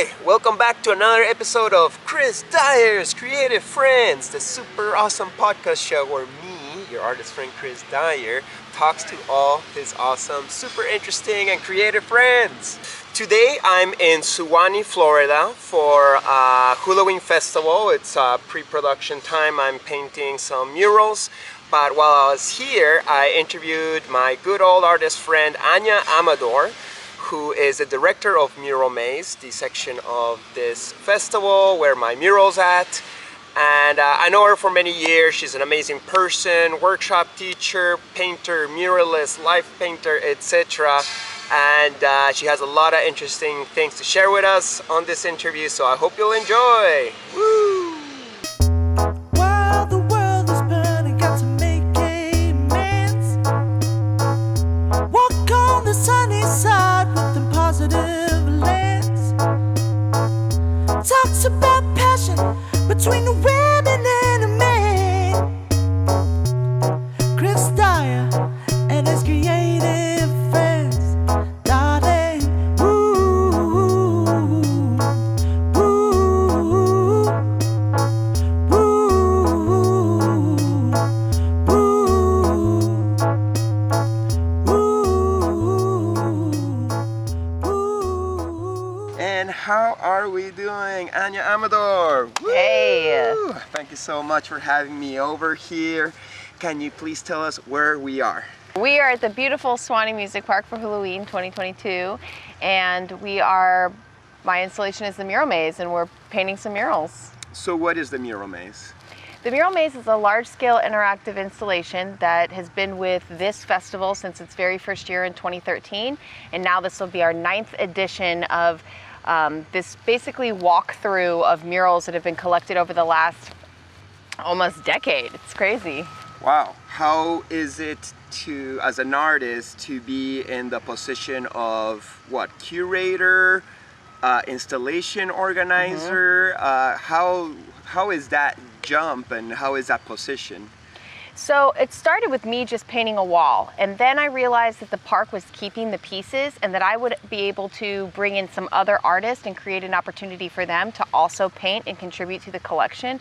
Hi, welcome back to another episode of Chris Dyer's Creative Friends, the super awesome podcast show where me, your artist friend Chris Dyer, talks to all his awesome, super interesting and creative friends. Today I'm in Suwannee, Florida for Hulaween Festival. It's pre-production time. I'm painting some murals. But while I was here, I interviewed my good old artist friend Ania Amador, who is the director of Mural Maze, the section of this festival where my mural's at. And I know her for many years. She's an amazing person, workshop teacher, painter, muralist, life painter, etc. And she has a lot of interesting things to share with us on this interview, so I hope you'll enjoy. Woo! Talks about passion between the women and the men. Chris Dyer and his creative friends, darling. Ooh, ooh, ooh. And how are we doing, Ania Amador? Woo! Hey! Thank you so much for having me over here. Can you please tell us where we are? We are at the beautiful Suwannee Music Park for Hulaween 2022, and my installation is the Mural Maze, and we're painting some murals. So what is the Mural Maze? The Mural Maze is a large-scale interactive installation that has been with this festival since its very first year in 2013, and now this will be our 9th edition of this basically walkthrough of murals that have been collected over the last almost decade. It's crazy. Wow. How is it to, as an artist, to be in the position of what, curator, installation organizer? How is that jump and how is that position? So it started with me just painting a wall, and then I realized that the park was keeping the pieces and that I would be able to bring in some other artists and create an opportunity for them to also paint and contribute to the collection.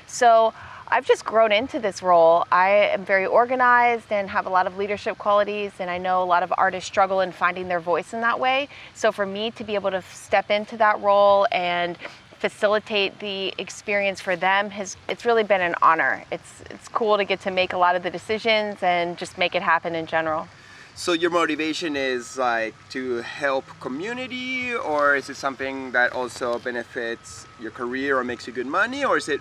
So I've just grown into this role. I am very organized and have a lot of leadership qualities, and I know a lot of artists struggle in finding their voice in that way. So for me to be able to step into that role and facilitate the experience for them, it's really been an honor. It's cool to get to make a lot of the decisions and just make it happen in general. So your motivation is like to help community, or is it something that also benefits your career or makes you good money, or is it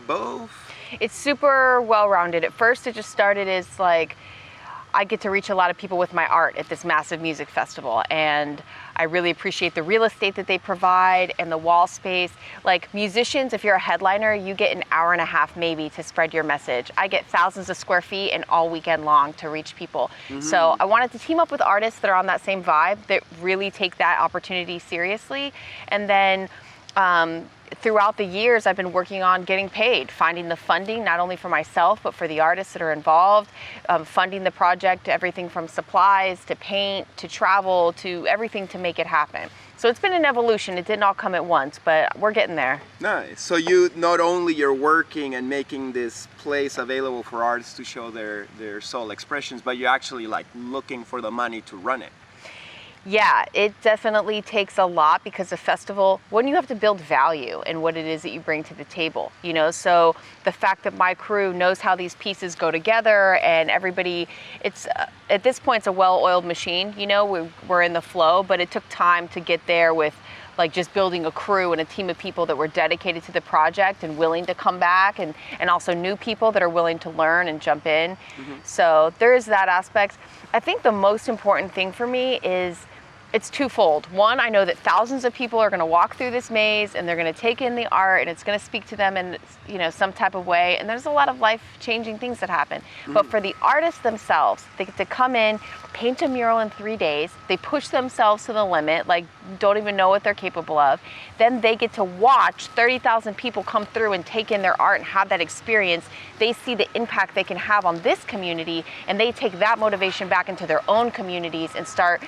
both? It's super well-rounded. At first it just started as like, I get to reach a lot of people with my art at this massive music festival, and I really appreciate the real estate that they provide and the wall space. Like musicians, if you're a headliner, you get an hour and a half maybe to spread your message. I get thousands of square feet and all weekend long to reach people. So I wanted to team up with artists that are on that same vibe, that really take that opportunity seriously. And then throughout the years, I've been working on getting paid, finding the funding, not only for myself, but for the artists that are involved, funding the project, everything from supplies to paint to travel to everything to make it happen. So it's been an evolution. It didn't all come at once, but we're getting there. Nice. So you, not only you're working and making this place available for artists to show their soul expressions, but you're actually like looking for the money to run it. Yeah, it definitely takes a lot, because a festival, when you have to build value in what it is that you bring to the table, you know, so the fact that my crew knows how these pieces go together and everybody, it's, at this point, it's a well-oiled machine, you know, we're in the flow, but it took time to get there with like just building a crew and a team of people that were dedicated to the project and willing to come back, and also new people that are willing to learn and jump in. So there is that aspect. I think the most important thing for me is it's twofold. One, I know that thousands of people are going to walk through this maze and they're going to take in the art and it's going to speak to them in, you know, some type of way. And there's a lot of life-changing things that happen. But for the artists themselves, they get to come in, paint a mural in 3 days. They push themselves to the limit, like don't even know what they're capable of. Then they get to watch 30,000 people come through and take in their art and have that experience. They see the impact they can have on this community, and they take that motivation back into their own communities and start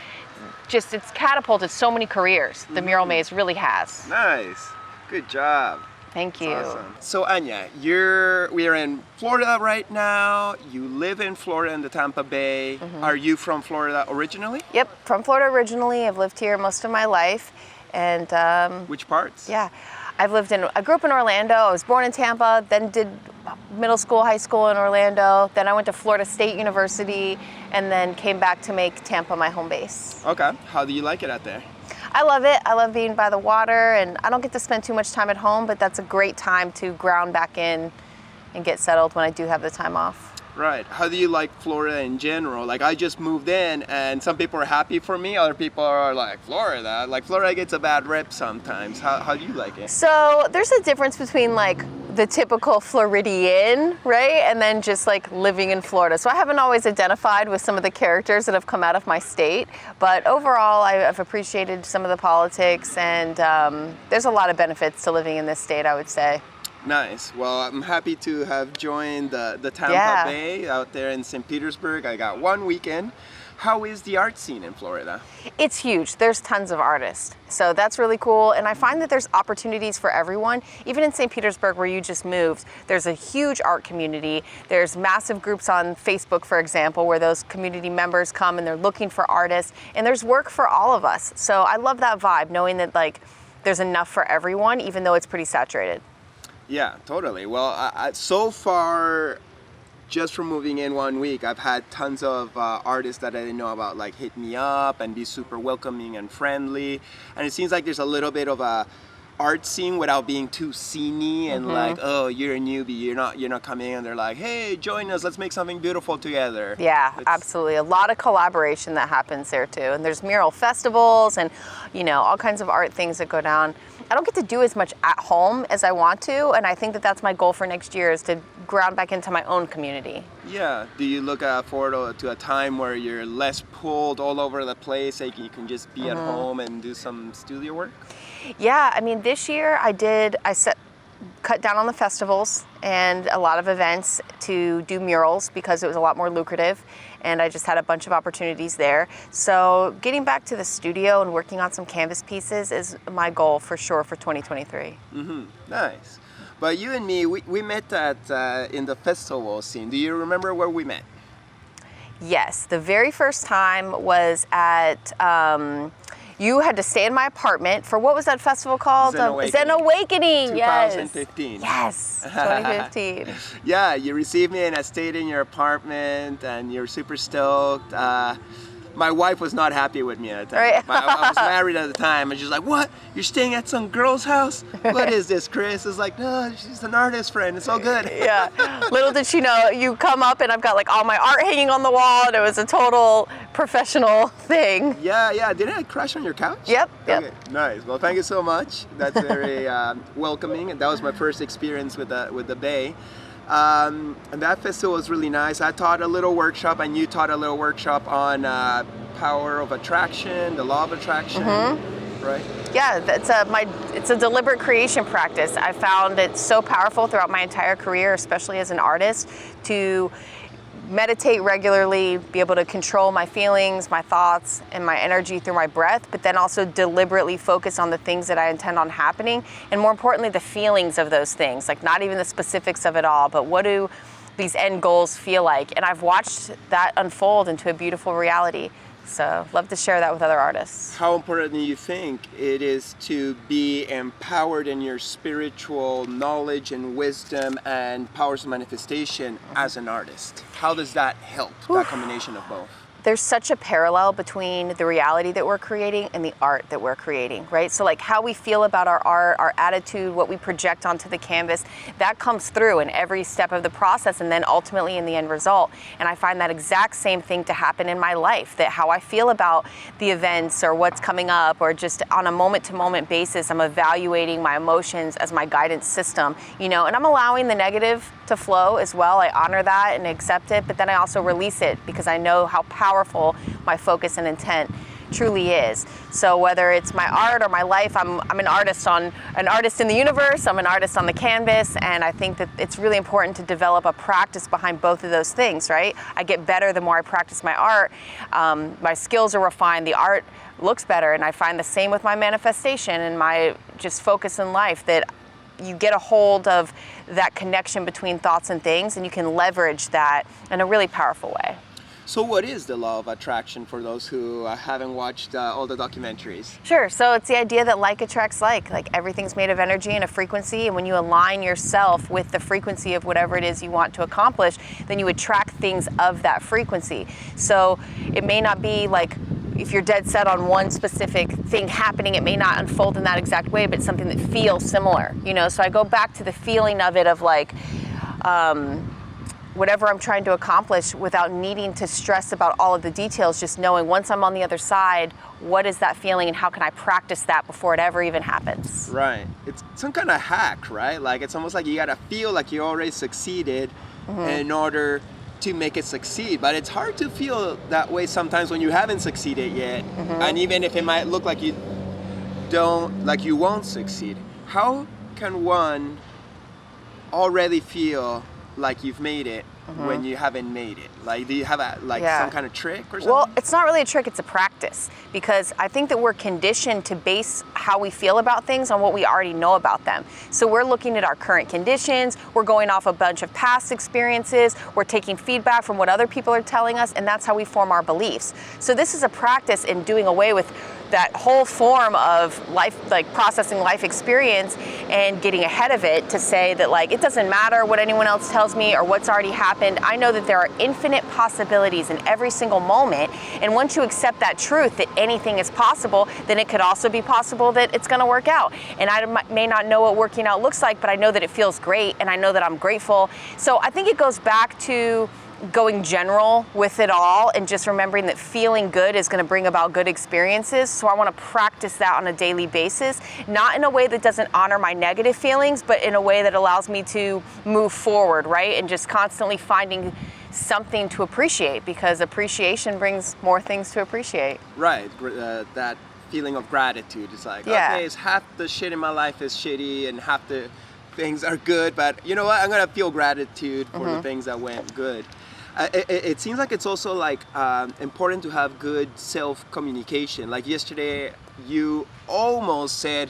it's catapulted so many careers. The Mural Maze really has. Nice. Good job. Thank you. Awesome. So Anya, we are in Florida right now. You live in Florida in the Tampa Bay. Are you from Florida originally? Yep, from Florida originally. I've lived here most of my life. And which parts? yeah, I grew up in Orlando. I was born in Tampa, then did middle school, high school in Orlando. Then I went to Florida State University and then came back to make Tampa my home base. Okay. How do you like it out there? I love it. I love being by the water, and I don't get to spend too much time at home, but that's a great time to ground back in and get settled when I do have the time off. Right. How do you like Florida in general? Like, I just moved in, and some people are happy for me. Other people are like, Florida? Like, Florida gets a bad rep sometimes. How do you like it? So there's a difference between like the typical Floridian, right? And then just like living in Florida. So I haven't always identified with some of the characters that have come out of my state, but overall I've appreciated some of the politics, and there's a lot of benefits to living in this state, I would say. Nice. Well, I'm happy to have joined the Tampa Bay out there in St. Petersburg. I got one weekend. How is the art scene in Florida? It's huge. There's tons of artists. So that's really cool. And I find that there's opportunities for everyone. Even in St. Petersburg, where you just moved, there's a huge art community. There's massive groups on Facebook, for example, where those community members come and they're looking for artists. And there's work for all of us. So I love that vibe, knowing that like there's enough for everyone, even though it's pretty saturated. Yeah, totally. Well, so far, just from moving in 1 week, I've had tons of artists that I didn't know about, like, hit me up and be super welcoming and friendly. And it seems like there's a little bit of a art scene without being too sceney and like, oh, you're a newbie, you're not coming in. They're like, hey, join us, let's make something beautiful together. Yeah, absolutely. A lot of collaboration that happens there too. And there's mural festivals and, all kinds of art things that go down. I don't get to do as much at home as I want to, and I think that that's my goal for next year, is to ground back into my own community. Yeah. Do you look forward to a time where you're less pulled all over the place, like you can just be at home and do some studio work? Yeah, I mean, this year cut down on the festivals and a lot of events to do murals because it was a lot more lucrative, and I just had a bunch of opportunities there. So getting back to the studio and working on some canvas pieces is my goal for sure for 2023. Nice. But you and me, we met in the festival scene. Do you remember where we met? Yes, the very first time was at you had to stay in my apartment for, what was that festival called? Zen Awakening. 2015. Yes, 2015. Yeah, you received me and I stayed in your apartment and you're super stoked. My wife was not happy with me at the time. Right. I was married at the time, and she's like, what? You're staying at some girl's house? What is this, Chris? It's like, no, she's an artist friend. It's all good. Yeah. Little did she know, you come up and I've got like all my art hanging on the wall, and it was a total professional thing. Yeah. Didn't I crash on your couch? Yep. Okay, nice. Well, thank you so much. That's very welcoming, and that was my first experience with the Bay. And that festival was really nice. I taught a little workshop, and you taught a little workshop on power of attraction, the law of attraction, right? Yeah, it's a deliberate creation practice. I found it so powerful throughout my entire career, especially as an artist, to meditate regularly, be able to control my feelings, my thoughts, and my energy through my breath, but then also deliberately focus on the things that I intend on happening, and more importantly, the feelings of those things, like not even the specifics of it all, but what do these end goals feel like? And I've watched that unfold into a beautiful reality. So love to share that with other artists. How important do you think it is to be empowered in your spiritual knowledge and wisdom and powers of manifestation as an artist? How does that help, that combination of both? There's such a parallel between the reality that we're creating and the art that we're creating, right? So like how we feel about our art, our attitude, what we project onto the canvas, that comes through in every step of the process and then ultimately in the end result. And I find that exact same thing to happen in my life, that how I feel about the events or what's coming up, or just on a moment-to-moment basis, I'm evaluating my emotions as my guidance system, and I'm allowing the negative to flow as well. I honor that and accept it, but then I also release it because I know how powerful my focus and intent truly is. So whether it's my art or my life, I'm an artist in the universe, I'm an artist on the canvas, and I think that it's really important to develop a practice behind both of those things, right? I get better the more I practice my art. My skills are refined, the art looks better, and I find the same with my manifestation and my just focus in life, that you get a hold of that connection between thoughts and things, and you can leverage that in a really powerful way. So what is the law of attraction for those who haven't watched all the documentaries? Sure, so it's the idea that like attracts like everything's made of energy and a frequency, and when you align yourself with the frequency of whatever it is you want to accomplish, then you attract things of that frequency. So it may not be like, if you're dead set on one specific thing happening, it may not unfold in that exact way, but something that feels similar, you know? So I go back to the feeling of it, of like, whatever I'm trying to accomplish, without needing to stress about all of the details, just knowing once I'm on the other side, what is that feeling and how can I practice that before it ever even happens? Right. It's some kind of hack, right? Like, it's almost like you gotta feel like you already succeeded in order to make it succeed. But it's hard to feel that way sometimes when you haven't succeeded yet. And even if it might look like you won't succeed. How can one already feel like you've made it when you haven't made it? Like, do you have some kind of trick or something? Well, it's not really a trick, it's a practice, because I think that we're conditioned to base how we feel about things on what we already know about them. So we're looking at our current conditions, we're going off a bunch of past experiences, we're taking feedback from what other people are telling us, and that's how we form our beliefs. So this is a practice in doing away with that whole form of life, like processing life experience and getting ahead of it, to say that like, it doesn't matter what anyone else tells me or what's already happened. I know that there are infinite possibilities in every single moment. And once you accept that truth, that anything is possible, then it could also be possible that it's gonna work out. And I may not know what working out looks like, but I know that it feels great, and I know that I'm grateful. So I think it goes back to going general with it all, and just remembering that feeling good is going to bring about good experiences. So I want to practice that on a daily basis, not in a way that doesn't honor my negative feelings, but in a way that allows me to move forward, right? And just constantly finding something to appreciate, because appreciation brings more things to appreciate. Right, that feeling of gratitude. It's like, okay, it's half the shit in my life is shitty and half the things are good, but you know what? I'm gonna feel gratitude for the things that went good. It seems like it's also like important to have good self-communication. Like yesterday, you almost said,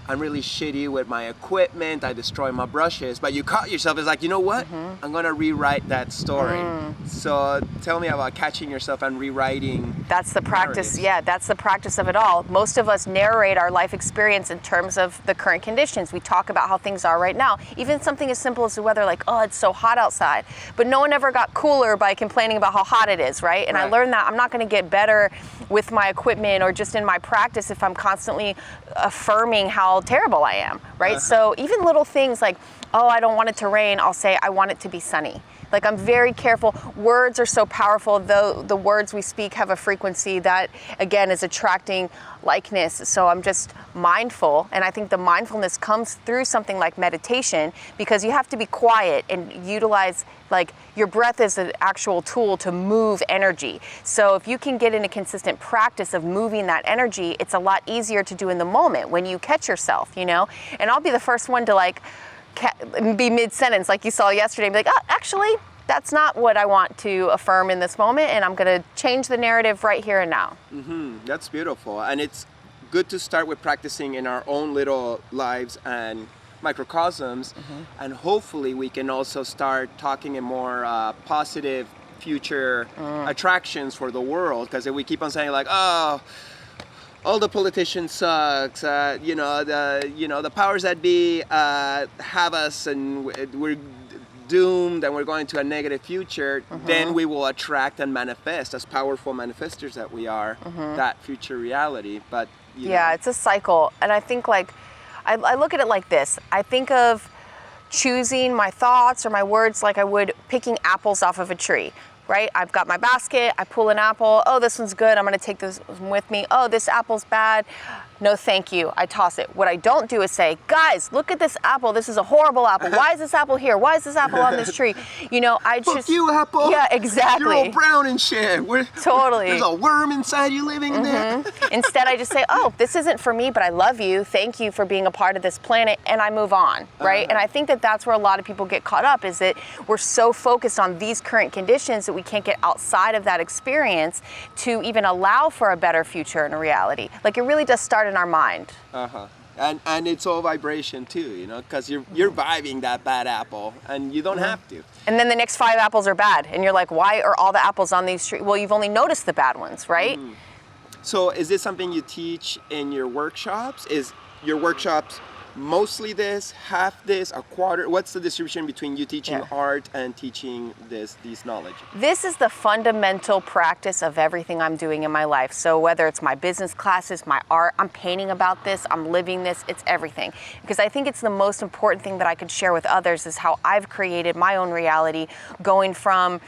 I'm really shitty with my equipment, I destroy my brushes, but you caught yourself. It's like, you know what? I'm gonna rewrite that story. So tell me about catching yourself and rewriting. That's the practice, that's the practice of it all. Most of us narrate our life experience in terms of the current conditions. We talk about how things are right now. Even something as simple as the weather, like, oh, it's so hot outside. But no one ever got cooler by complaining about how hot it is, right? And I learned that I'm not gonna get better with my equipment or just in my practice if I'm constantly affirming how terrible I am, right? So even little things like, oh, I don't want it to rain, I'll say, I want it to be sunny. Like, I'm very careful. Words are so powerful, though the words we speak have a frequency that, again, is attracting likeness. So I'm just mindful, and I think the mindfulness comes through something like meditation, because you have to be quiet and utilize, like, your breath is an actual tool to move energy. So if you can get in a consistent practice of moving that energy, it's a lot easier to do in the moment when you catch yourself, you know? And I'll be the first one to, like, be mid-sentence like you saw yesterday and be like, oh, actually, that's not what I want to affirm in this moment, and I'm going to change the narrative right here and now. That's beautiful. And it's good to start with practicing in our own little lives and microcosms, and hopefully we can also start talking in more positive future attractions for the world, because if we keep on saying like, oh, all the politicians sucks, the powers that be have us and we're doomed and we're going to a negative future, then we will attract and manifest, as powerful manifestors that we are, that future reality. But it's a cycle. And I think, like, I look at it like this. I think of choosing my thoughts or my words like I would picking apples off of a tree. Right? I've got my basket, I pull an apple, oh, this one's good, I'm gonna take this with me. Oh, this apple's bad, No, thank you. I toss it. What I don't do is say, guys, look at this apple. This is a horrible apple. Why is this apple here? Why is this apple on this tree? You know, I just... Fuck you, apple. Yeah, exactly. You're all brown and shit. Totally. There's a worm inside you living in there. Instead, I just say, oh, this isn't for me, but I love you. Thank you for being a part of this planet. And I move on, right? And I think that that's where a lot of people get caught up, is that we're so focused on these current conditions that we can't get outside of that experience to even allow for a better future and a reality. Like, it really does start in our mind. And it's all vibration too, you know, because you're vibing that bad apple, and you don't have to. And then the next 5 apples are bad, and you're like, why are all the apples on these trees? Well, you've only noticed the bad ones, right? So is this something you teach in your workshops? Is your workshops mostly this, half this, a quarter? What's the distribution between you teaching art and teaching these knowledge? This is the fundamental practice of everything I'm doing in my life. So whether it's my business classes, my art, I'm painting about this, I'm living this, it's everything. Because I think it's the most important thing that I could share with others is how I've created my own reality, going from,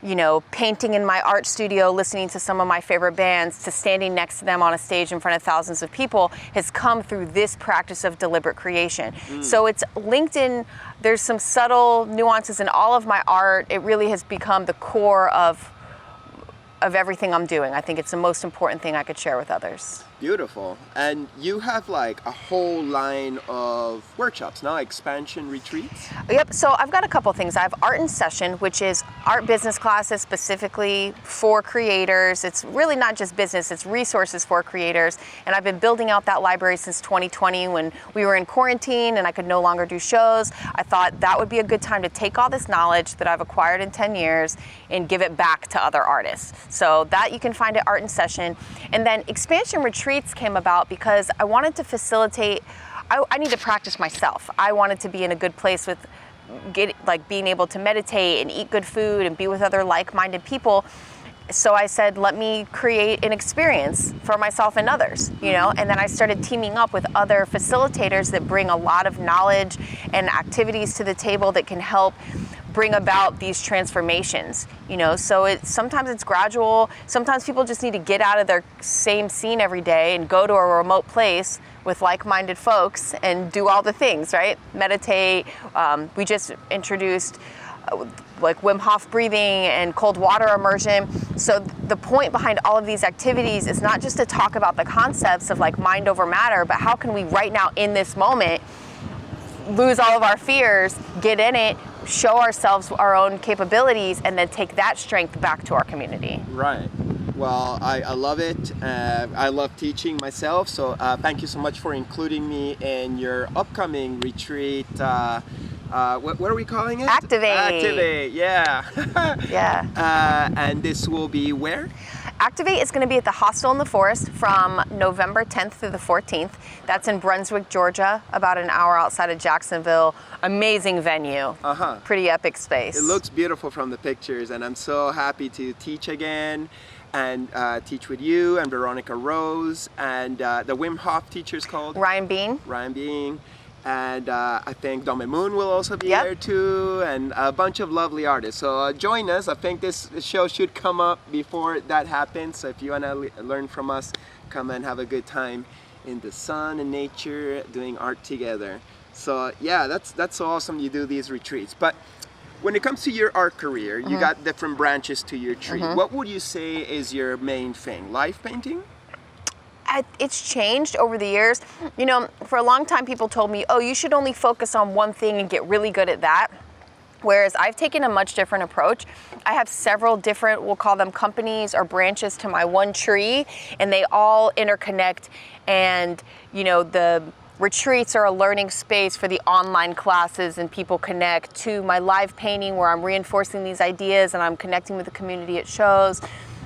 you know, painting in my art studio, listening to some of my favorite bands, to standing next to them on a stage in front of thousands of people, has come through this practice of deliberate creation. So it's linked in, there's some subtle nuances in all of my art. It really has become the core of everything I'm doing. I think it's the most important thing I could share with others. Beautiful. And you have like a whole line of workshops now, expansion retreats? Yep, so I've got a couple things. I have Art in Session, which is art business classes specifically for creators. It's really not just business, it's resources for creators. And I've been building out that library since 2020 when we were in quarantine and I could no longer do shows. I thought that would be a good time to take all this knowledge that I've acquired in 10 years and give it back to other artists. So that you can find at Art in Session. And then expansion retreats came about because I wanted to facilitate, I need to practice myself. I wanted to be in a good place with being able to meditate and eat good food and be with other like-minded people. So I said, let me create an experience for myself and others, you know? And then I started teaming up with other facilitators that bring a lot of knowledge and activities to the table that can help bring about these transformations, you know? So sometimes it's gradual. Sometimes people just need to get out of their same scene every day and go to a remote place with like-minded folks and do all the things, right? Meditate. We just introduced like Wim Hof breathing and cold water immersion. So the point behind all of these activities is not just to talk about the concepts of like mind over matter, but how can we right now in this moment lose all of our fears, get in it, show ourselves our own capabilities, and then take that strength back to our community. Right. Well, I love it. I love teaching myself. So thank you so much for including me in your upcoming retreat. What are we calling it? Activate. Activate, yeah. Yeah. And this will be where? Activate is going to be at the Hostel in the Forest from November 10th through the 14th. That's in Brunswick, Georgia, about an hour outside of Jacksonville. Amazing venue. Pretty epic space. It looks beautiful from the pictures, and I'm so happy to teach again and teach with you and Veronica Rose and the Wim Hof teacher's called? Ryan Bean. And I think Dome Moon will also be there too, and a bunch of lovely artists. So join us. I think this show should come up before that happens. So if you want to learn from us, come and have a good time in the sun and nature, doing art together. So yeah, that's so awesome you do these retreats. But when it comes to your art career, you got different branches to your tree. What would you say is your main thing? Live painting? It's changed over the years. You know, for a long time people told me, oh, you should only focus on one thing and get really good at that. Whereas I've taken a much different approach. I have several different, we'll call them companies or branches to my one tree, and they all interconnect. And, you know, the retreats are a learning space for the online classes and people connect, to my live painting where I'm reinforcing these ideas and I'm connecting with the community at shows.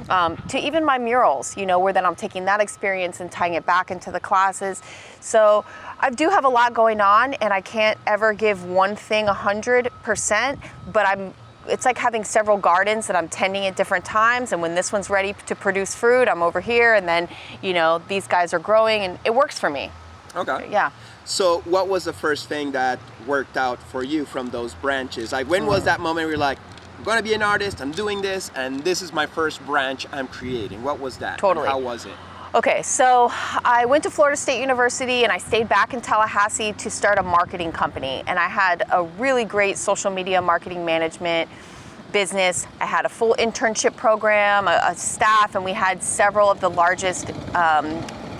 To even my murals, you know, where then I'm taking that experience and tying it back into the classes. So I do have a lot going on, and I can't ever give one thing 100%, but it's like having several gardens that I'm tending at different times, and when this one's ready to produce fruit, I'm over here, and then, you know, these guys are growing, and it works for me. Okay. Yeah. So what was the first thing that worked out for you from those branches? Like, when was that moment where you're like, I'm going to be an artist, I'm doing this, and this is my first branch I'm creating? What was that? Totally. And how was it? Okay, so I went to Florida State University and I stayed back in Tallahassee to start a marketing company. And I had a really great social media marketing management business. I had a full internship program, a staff, and we had several of the largest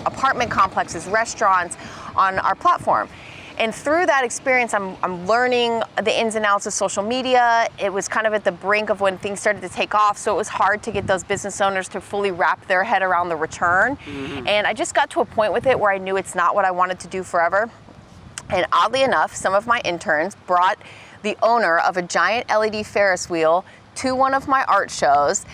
apartment complexes, restaurants on our platform. And through that experience, I'm learning the ins and outs of social media. It was kind of at the brink of when things started to take off, so it was hard to get those business owners to fully wrap their head around the return. Mm-hmm. And I just got to a point with it where I knew it's not what I wanted to do forever. And oddly enough, some of my interns brought the owner of a giant LED Ferris wheel to one of my art shows.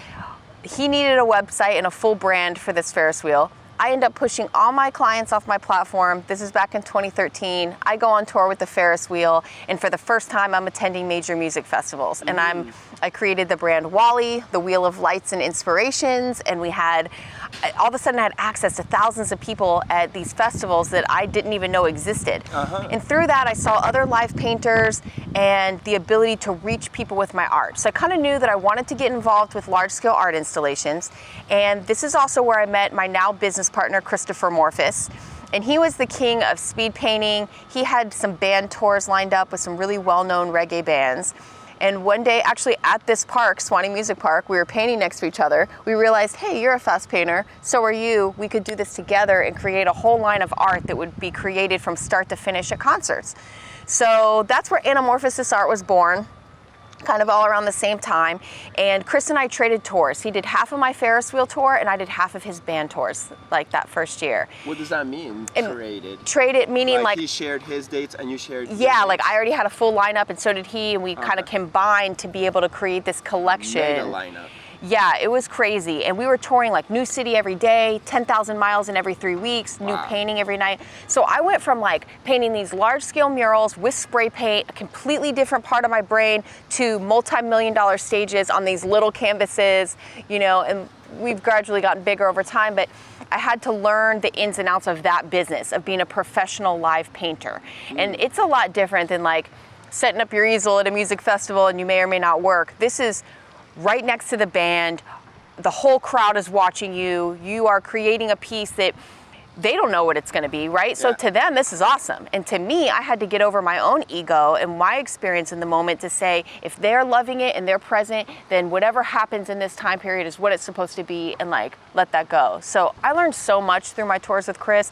He needed a website and a full brand for this Ferris wheel. I end up pushing all my clients off my platform. This is back in 2013. I go on tour with the Ferris wheel, and for the first time, I'm attending major music festivals. And I created the brand Wally, the Wheel of Lights and Inspirations, and all of a sudden I had access to thousands of people at these festivals that I didn't even know existed. Uh-huh. And through that, I saw other live painters and the ability to reach people with my art. So I kind of knew that I wanted to get involved with large-scale art installations. And this is also where I met my now business partner, Christopher Morphus. And he was the king of speed painting. He had some band tours lined up with some really well-known reggae bands. And one day, actually at this park, Swanee Music Park, we were painting next to each other. We realized, hey, you're a fast painter, so are you. We could do this together and create a whole line of art that would be created from start to finish at concerts. So that's where Anamorphosis Art was born, kind of all around the same time. And Chris and I traded tours. He did half of my Ferris wheel tour and I did half of his band tours, like that first year. What does that mean, traded? Traded meaning like he shared his dates and you shared your Yeah, dates? like I already had a full lineup and so did he, and we kind of combined to be able to create this collection. Made a lineup. Yeah, it was crazy. And we were touring like new city every day, 10,000 miles in every 3 weeks, new painting every night. So I went from like painting these large scale murals with spray paint, a completely different part of my brain, to multi-million-dollar stages on these little canvases, and we've gradually gotten bigger over time, but I had to learn the ins and outs of that business, of being a professional live painter. And it's a lot different than like setting up your easel at a music festival and you may or may not work. This is right next to the band, the whole crowd is watching you, you are creating a piece that they don't know what it's going to be, right? So to them, this is awesome. And to me, I had to get over my own ego and my experience in the moment to say, if they're loving it and they're present, then whatever happens in this time period is what it's supposed to be, and like, let that go. So I learned so much through my tours with Chris.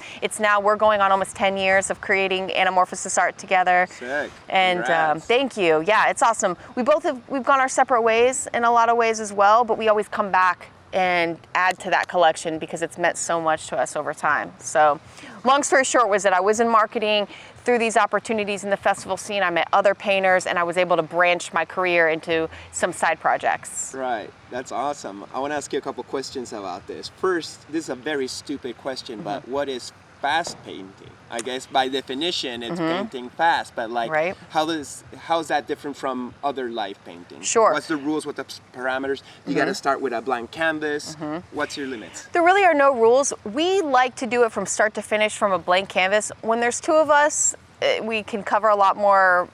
We're going on almost 10 years of creating Anamorphosis Art together. Sick. And thank you. Yeah, it's awesome. We've gone our separate ways in a lot of ways as well, but we always come back and add to that collection because it's meant so much to us over time. So long story short was that I was in marketing. Through these opportunities in the festival scene, I met other painters and I was able to branch my career into some side projects. Right, that's awesome. I want to ask you a couple questions about this. First, this is a very stupid question, but what is fast painting? I guess by definition it's painting fast, but like how is that different from other live painting? Sure. What's the rules, what the parameters? You got to start with a blank canvas. What's your limits? There really are no rules. We like to do it from start to finish from a blank canvas. When there's two of us, we can cover a lot more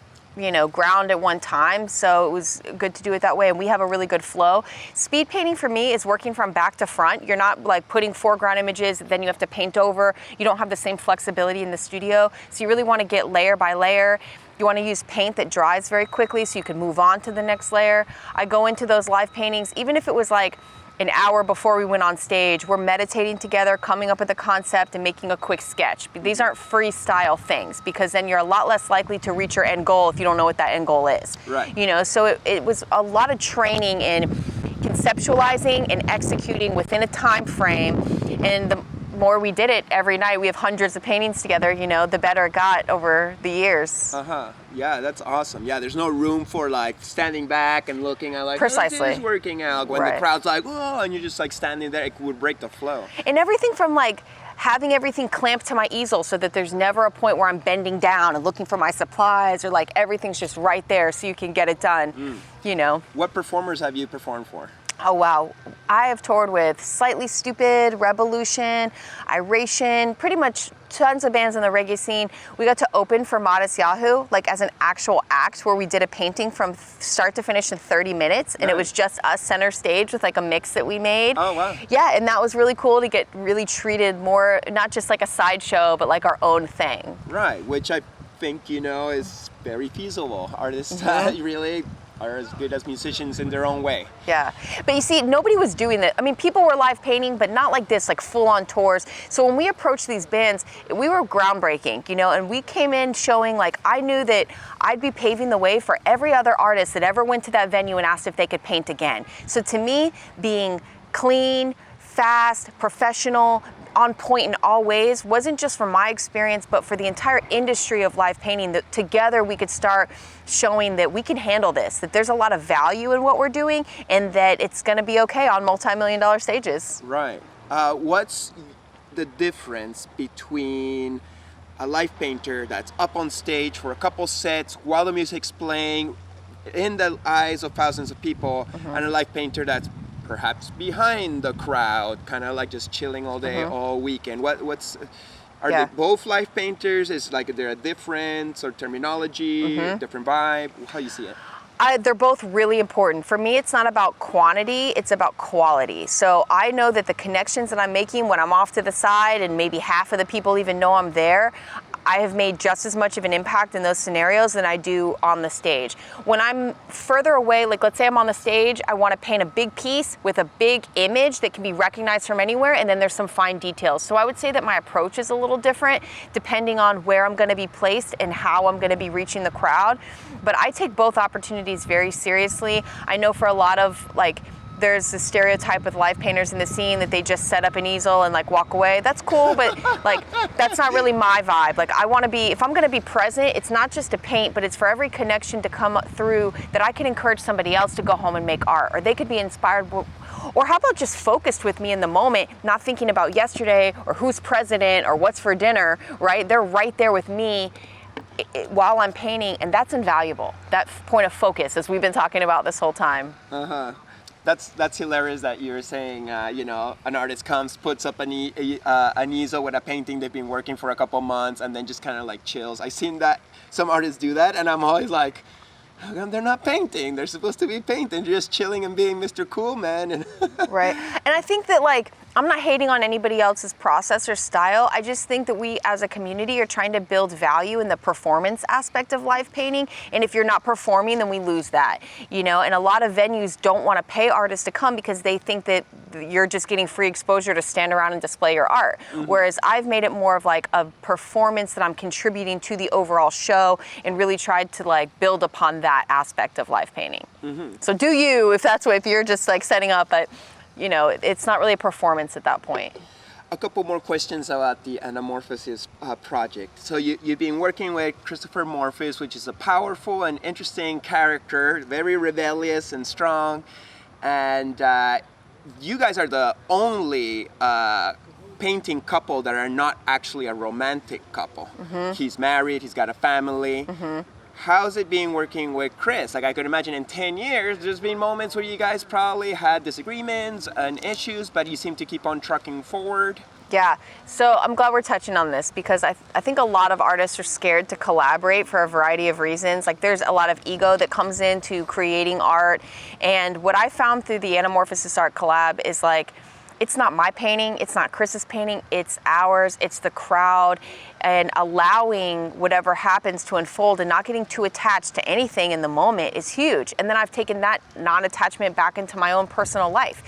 ground at one time, so it was good to do it that way, and we have a really good flow. Speed painting for me is working from back to front. You're not like putting foreground images, then you have to paint over. You don't have the same flexibility in the studio, so you really want to get layer by layer. You want to use paint that dries very quickly so you can move on to the next layer. I go into those live paintings, even if it was like an hour before we went on stage, we're meditating together, coming up with a concept and making a quick sketch. These aren't freestyle things because then you're a lot less likely to reach your end goal if you don't know what that end goal is. Right. So it was a lot of training in conceptualizing and executing within a time frame. And the more we did it every night, we have hundreds of paintings together, the better it got over the years. Yeah, that's awesome. Yeah, there's no room for like standing back and looking at like, precisely. This is working out. When the crowd's like, oh, and you're just like standing there, it would break the flow. And everything from like having everything clamped to my easel so that there's never a point where I'm bending down and looking for my supplies, or like everything's just right there so you can get it done, What performers have you performed for? Oh, wow. I have toured with Slightly Stupid, Revolution, Iration, pretty much tons of bands in the reggae scene. We got to open for Modest Yahoo, like as an actual act where we did a painting from start to finish in 30 minutes. And it was just us center stage with like a mix that we made. Oh, wow. Yeah, and that was really cool to get really treated more, not just like a sideshow, but like our own thing. Right, which I think, is very feasible. Artists really are as good as musicians in their own way. Yeah, but you see, nobody was doing that. I mean, people were live painting, but not like this, like full-on tours. So when we approached these bands, we were groundbreaking, and we came in showing, like, I knew that I'd be paving the way for every other artist that ever went to that venue and asked if they could paint again. So to me, being clean, fast, professional, on point in all ways wasn't just from my experience, but for the entire industry of live painting, that together we could start showing that we can handle this, that there's a lot of value in what we're doing, and that it's going to be okay on multi-million-dollar stages. Right. What's the difference between a live painter that's up on stage for a couple sets while the music's playing in the eyes of thousands of people, and a live painter that's perhaps behind the crowd, kind of like just chilling all day, all weekend? Are they both live painters? Is like there a difference or terminology, different vibe? How you see it? They're both really important. For me, it's not about quantity, it's about quality. So I know that the connections that I'm making when I'm off to the side and maybe half of the people even know I'm there, I have made just as much of an impact in those scenarios than I do on the stage. When I'm further away, like let's say I'm on the stage, I want to paint a big piece with a big image that can be recognized from anywhere, and then there's some fine details. So I would say that my approach is a little different depending on where I'm going to be placed and how I'm going to be reaching the crowd. But I take both opportunities very seriously. I know for a lot of there's a stereotype with live painters in the scene that they just set up an easel and like walk away. That's cool, but like that's not really my vibe. Like I want to be, if I'm going to be present, it's not just to paint, but it's for every connection to come through that I can encourage somebody else to go home and make art, or they could be inspired. Or how about just focused with me in the moment, not thinking about yesterday or who's president or what's for dinner, right? They're right there with me while I'm painting, and that's invaluable. That point of focus, as we've been talking about this whole time. That's hilarious that you're saying, an artist comes, puts up an easel with a painting they've been working for a couple months, and then just kind of like chills. I've seen that some artists do that, and I'm always like, how come they're not painting? They're supposed to be painting. They're just chilling and being Mr. Cool Man. Right. And I think that I'm not hating on anybody else's process or style. I just think that we as a community are trying to build value in the performance aspect of live painting. And if you're not performing, then we lose that, and a lot of venues don't want to pay artists to come because they think that you're just getting free exposure to stand around and display your art. Whereas I've made it more of like a performance that I'm contributing to the overall show, and really tried to build upon that aspect of live painting. So do you, if you're just setting up, but it's not really a performance at that point. A couple more questions about the Anamorphosis project. So you've been working with Christopher Morphos, which is a powerful and interesting character, very rebellious and strong. And you guys are the only painting couple that are not actually a romantic couple. He's married, he's got a family. How's it been working with Chris? I could imagine in 10 years, there's been moments where you guys probably had disagreements and issues, but you seem to keep on trucking forward. Yeah, so I'm glad we're touching on this, because I think a lot of artists are scared to collaborate for a variety of reasons. There's a lot of ego that comes into creating art. And what I found through the Anamorphosis Art collab is it's not my painting, it's not Chris's painting, it's ours, it's the crowd, and allowing whatever happens to unfold and not getting too attached to anything in the moment is huge. And then I've taken that non-attachment back into my own personal life.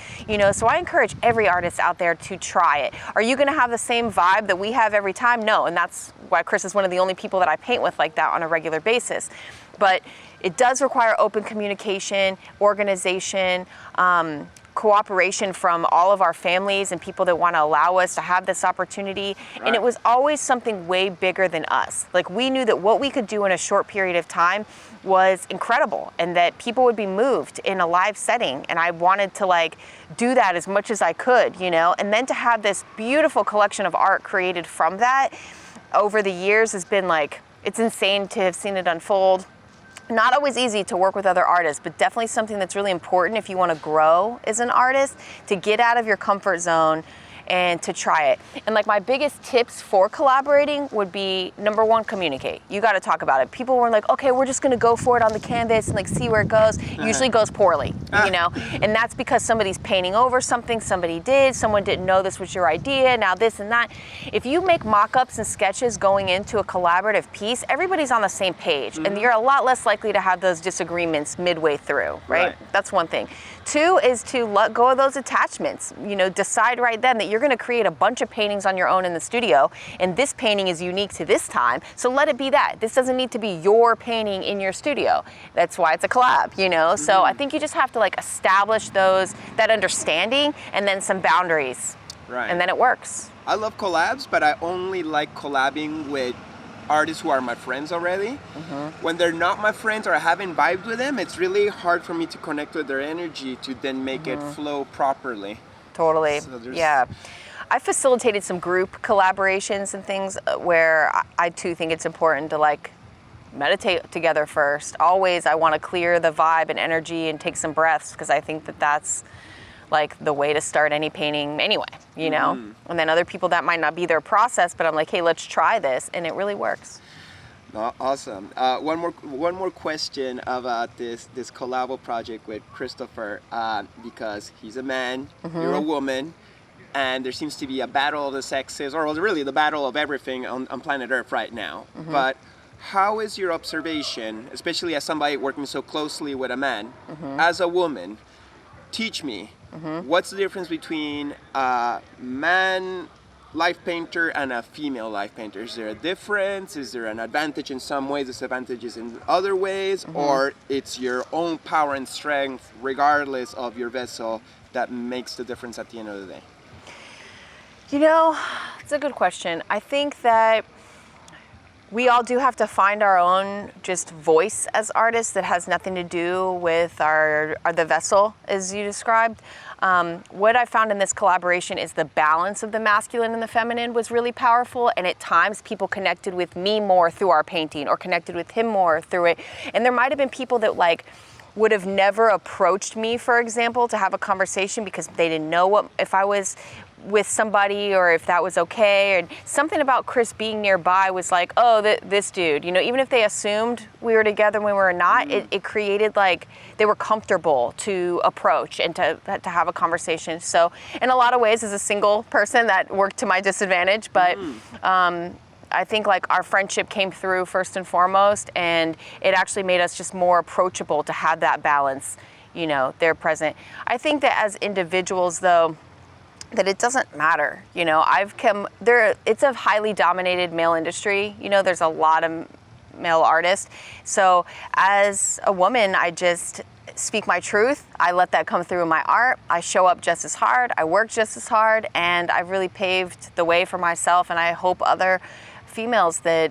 So I encourage every artist out there to try it. Are you gonna have the same vibe that we have every time? No, and that's why Chris is one of the only people that I paint with like that on a regular basis. But it does require open communication, organization, cooperation from all of our families and people that want to allow us to have this opportunity. Right. And it was always something way bigger than us. We knew that what we could do in a short period of time was incredible, and that people would be moved in a live setting. And I wanted to do that as much as I could, and then to have this beautiful collection of art created from that over the years has been it's insane to have seen it unfold. Not always easy to work with other artists, but definitely something that's really important if you want to grow as an artist, to get out of your comfort zone and to try it. And like my biggest tips for collaborating would be, number one, communicate. You got to talk about it. People were like, okay, we're just going to go for it on the canvas and like see where it goes. Usually goes poorly, you know? And that's because somebody's painting over something somebody did, someone didn't know this was your idea, now this and that. If you make mock-ups and sketches going into a collaborative piece, everybody's on the same page, and you're a lot less likely to have those disagreements midway through, right? That's one thing. Two is to let go of those attachments. You know, decide right then that you're going to create a bunch of paintings on your own in the studio, and this painting is unique to this time, so let it be that. This doesn't need to be your painting in your studio. That's why it's a collab, you know? So I think you just have to like establish that understanding and then some boundaries. Right. And then it works. I love collabs, but I only like collabing with artists who are my friends already. When they're not my friends or I haven't vibed with them, it's really hard for me to connect with their energy to then make it flow properly. Totally. So yeah. I facilitated some group collaborations and things where I too think it's important to like meditate together first. Always I want to clear the vibe and energy and take some breaths, because I think that that's like the way to start any painting anyway, you know? And then other people, that might not be their process, but I'm like, hey, let's try this, and it really works. Awesome. One more question about this collabo project with Christopher, because he's a man, you're a woman, and there seems to be a battle of the sexes, or really the battle of everything on planet Earth right now. But how is your observation, especially as somebody working so closely with a man, as a woman? Teach me, what's the difference between a man life painter and a female life painter? Is there a difference? Is there an advantage in some ways, disadvantages in other ways, or it's your own power and strength, regardless of your vessel, that makes the difference at the end of the day? You know, it's a good question. I think that we all do have to find our own just voice as artists that has nothing to do with the vessel, as you described. What I found in this collaboration is the balance of the masculine and the feminine was really powerful, and at times people connected with me more through our painting or connected with him more through it. And there might have been people that like would have never approached me, for example, to have a conversation because they didn't know if I was with somebody or if that was okay. And something about Chris being nearby was like, oh, this dude, you know, even if they assumed we were together when we were not, it created like they were comfortable to approach and to have a conversation. So in a lot of ways, as a single person, that worked to my disadvantage, but I think like our friendship came through first and foremost, and it actually made us just more approachable to have that balance, you know, there present. I think that as individuals though, that it doesn't matter, you know. It's a highly dominated male industry, you know, there's a lot of male artists. So as a woman, I just speak my truth. I let that come through in my art. I show up just as hard, I work just as hard, and I've really paved the way for myself, and I hope other females that,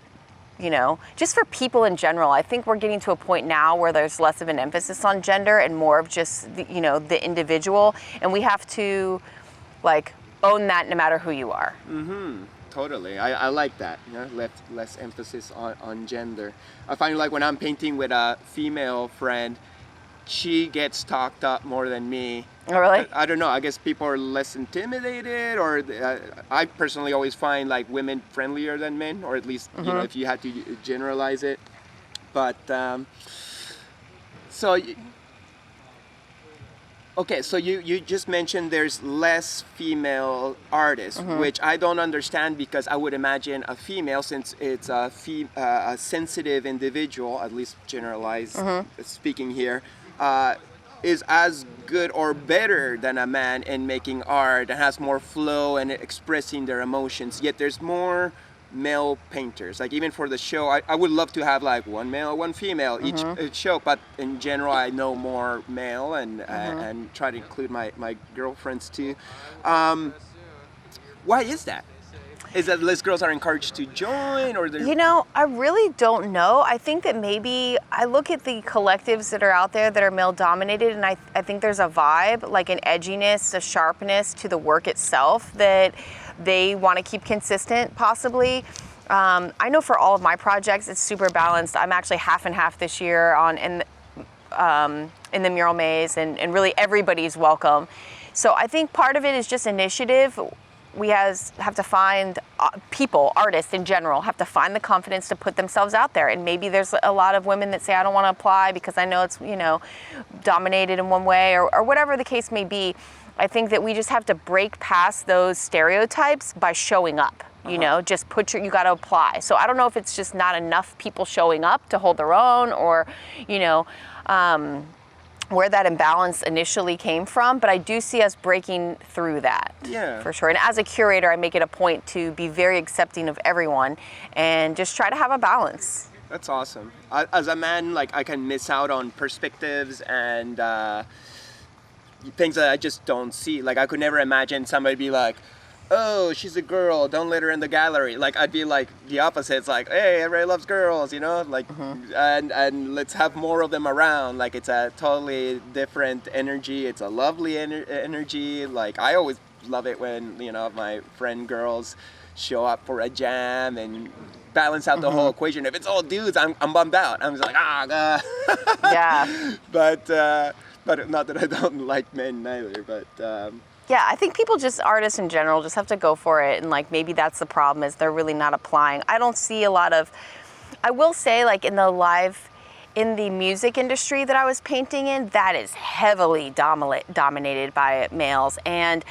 you know, just for people in general, I think we're getting to a point now where there's less of an emphasis on gender and more of just, the individual, and we have to like own that no matter who you are. Totally. I like that, you know, less emphasis on gender. I find like when I'm painting with a female friend, she gets talked up more than me. Oh, really? I don't know, I guess people are less intimidated, or I personally always find like women friendlier than men, or at least, you know, if you had to generalize it. But okay, so you just mentioned there's less female artists, which I don't understand, because I would imagine a female, since it's a sensitive individual, at least generalized speaking here, is as good or better than a man in making art and has more flow and expressing their emotions. Yet there's more male painters. Like even for the show, I would love to have like one male, one female each show, but in general I know more male, and try to include my girlfriends too. Why is that? Is that less girls are encouraged to join, or you know, I really don't know. I think that maybe I look at the collectives that are out there that are male dominated, and I think there's a vibe, like an edginess, a sharpness to the work itself that they want to keep consistent, possibly. I know for all of my projects, it's super balanced. I'm actually half and half this year in the Mural Maze, and really everybody's welcome. So I think part of it is just initiative. We have to find people, artists in general, have to find the confidence to put themselves out there. And maybe there's a lot of women that say, I don't want to apply because I know it's, dominated in one way, or whatever the case may be. I think that we just have to break past those stereotypes by showing up. Just you got to apply. So I don't know if it's just not enough people showing up to hold their own, or, where that imbalance initially came from, but I do see us breaking through that. Yeah. For sure. And as a curator, I make it a point to be very accepting of everyone and just try to have a balance. That's awesome. As a man, I can miss out on perspectives and things that I just don't see. I could never imagine somebody be like, oh, she's a girl, don't let her in the gallery. I'd be like the opposite. It's like, hey, everybody loves girls, and let's have more of them around. It's a totally different energy. It's a lovely energy. I always love it when, my friend girls show up for a jam and balance out the whole equation. If it's all dudes, I'm bummed out. I'm just like, Yeah. But not that I don't like men either, but... Yeah, I think artists in general, just have to go for it. And maybe that's the problem, is they're really not applying. I don't see a lot of, I will say in the music industry that I was painting in, that is heavily dominated by males. And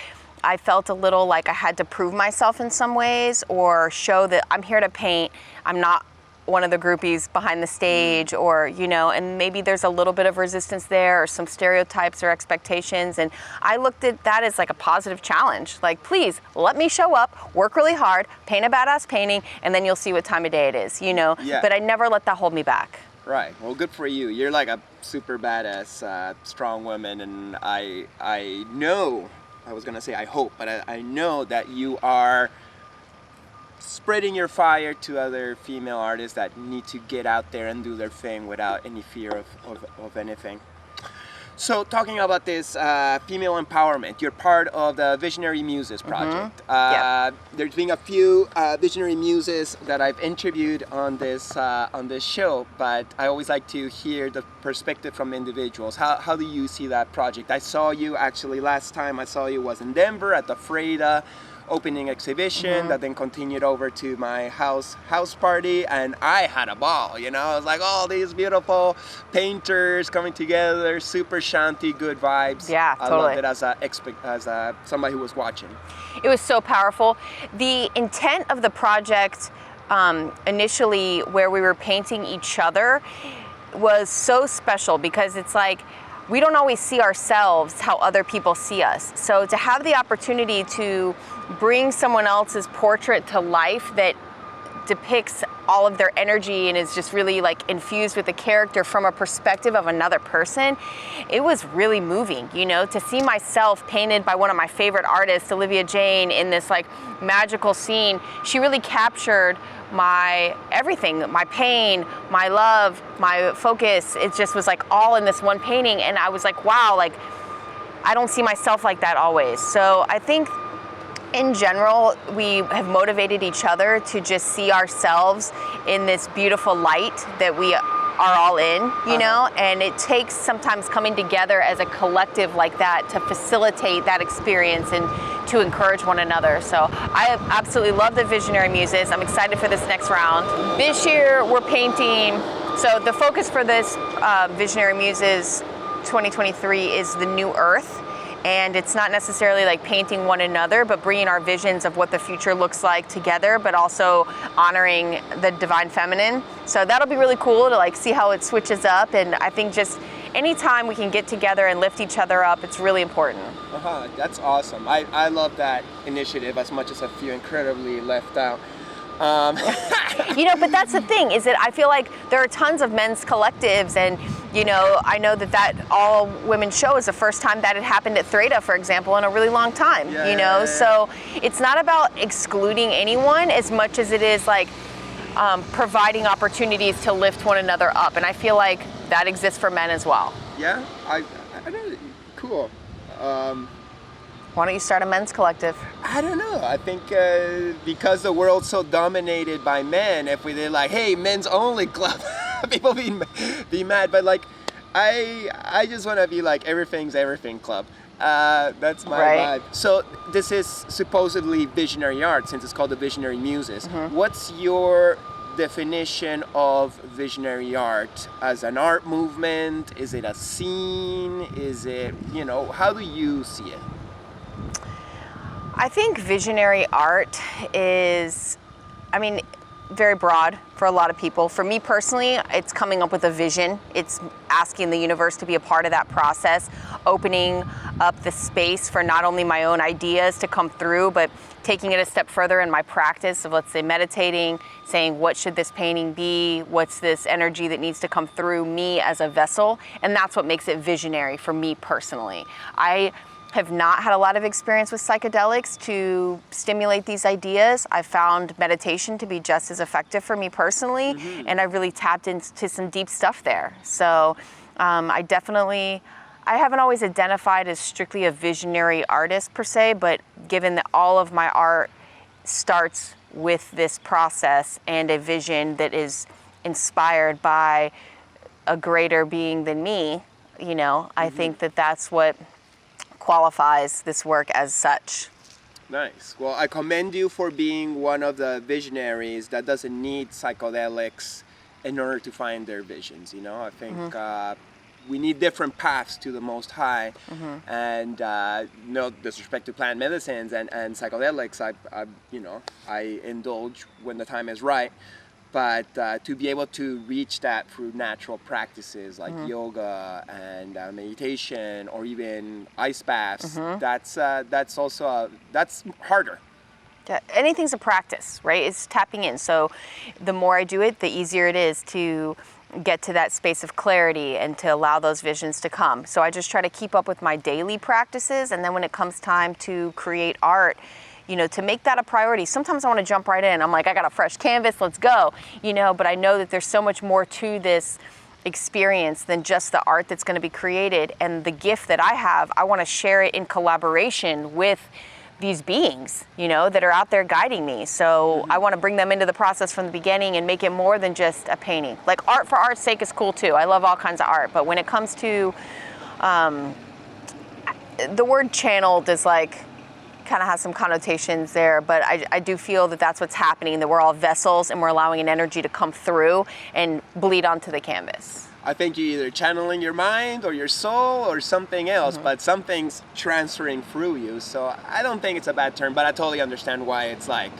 I felt a little like I had to prove myself in some ways, or show that I'm here to paint. I'm not one of the groupies behind the stage, or, and maybe there's a little bit of resistance there, or some stereotypes or expectations. And I looked at that as a positive challenge. Please let me show up, work really hard, paint a badass painting, and then you'll see what time of day it is, Yeah. But I never let that hold me back. Right. Well, good for you. You're a super badass, strong woman. And I know, I was going to say I hope, but I know that you are spreading your fire to other female artists that need to get out there and do their thing without any fear of anything. So talking about this female empowerment, you're part of the Visionary Muses project. There's been a few Visionary Muses that I've interviewed on this show, but I always like to hear the perspective from individuals. How do you see that project? I saw you actually last time I saw you was in Denver at the Freda opening exhibition that then continued over to my house party, and I had a ball. I was like, all these beautiful painters coming together, super shanty, good vibes. Yeah, I totally. loved it as somebody who was watching. It was so powerful. The intent of the project initially, where we were painting each other, was so special, because it's we don't always see ourselves how other people see us. So to have the opportunity to bring someone else's portrait to life that depicts all of their energy and is just really infused with the character from a perspective of another person, it was really moving, to see myself painted by one of my favorite artists, Olivia Jane, in this magical scene. She really captured my everything, my pain, my love, my focus. It just was all in this one painting. And I was wow, I don't see myself like that always. So I think in general, we have motivated each other to just see ourselves in this beautiful light that we are all in, and it takes sometimes coming together as a collective like that to facilitate that experience and to encourage one another. So I absolutely love the Visionary Muses. I'm excited for this next round. This year we're painting, so the focus for this Visionary Muses 2023 is the new earth. And it's not necessarily painting one another, but bringing our visions of what the future looks like together, but also honoring the divine feminine. So that'll be really cool to see how it switches up. And I think just anytime we can get together and lift each other up, it's really important. That's awesome. I love that initiative as much as I feel incredibly left out. But that's the thing, is that I feel there are tons of men's collectives, and I know that all women show is the first time that it happened at Freda, for example, in a really long time. So it's not about excluding anyone as much as it is providing opportunities to lift one another up, and I feel that exists for men as well. Yeah, I know. Cool. Why don't you start a men's collective? I don't know. I think because the world's so dominated by men, if we did like, hey, men's only club, people be mad. But like, I just want to be like everything's everything club. That's my vibe. So this is supposedly visionary art, since it's called the Visionary Muses. What's your definition of visionary art? As an art movement? Is it a scene? Is it, how do you see it? I think visionary art is, very broad for a lot of people. For me personally, it's coming up with a vision. It's asking the universe to be a part of that process, opening up the space for not only my own ideas to come through, but taking it a step further in my practice of, let's say, meditating, saying, what should this painting be? What's this energy that needs to come through me as a vessel? And that's what makes it visionary for me personally. I have not had a lot of experience with psychedelics to stimulate these ideas. I found meditation to be just as effective for me personally, and I really tapped into some deep stuff there. So I haven't always identified as strictly a visionary artist per se, but given that all of my art starts with this process and a vision that is inspired by a greater being than me, I think that that's what qualifies this work as such. Nice. Well, I commend you for being one of the visionaries that doesn't need psychedelics in order to find their visions. I think we need different paths to the Most High, and no disrespect to plant medicines and psychedelics. I indulge when the time is right. But to be able to reach that through natural practices like yoga and meditation, or even ice baths, that's also that's harder. Yeah, anything's a practice, right? It's tapping in. So the more I do it, the easier it is to get to that space of clarity and to allow those visions to come. So I just try to keep up with my daily practices, and then when it comes time to create art, to make that a priority. Sometimes I want to jump right in. I'm like, I got a fresh canvas, let's go. But I know that there's so much more to this experience than just the art that's going to be created. And the gift that I have, I want to share it in collaboration with these beings, that are out there guiding me. So I want to bring them into the process from the beginning and make it more than just a painting. Like, art for art's sake is cool too. I love all kinds of art. But when it comes to the word channeled is like, kind of has some connotations there, but I do feel that that's what's happening, that we're all vessels and we're allowing an energy to come through and bleed onto the canvas. I think you're either channeling your mind or your soul or something else, but something's transferring through you. So I don't think it's a bad term, but I totally understand why it's like,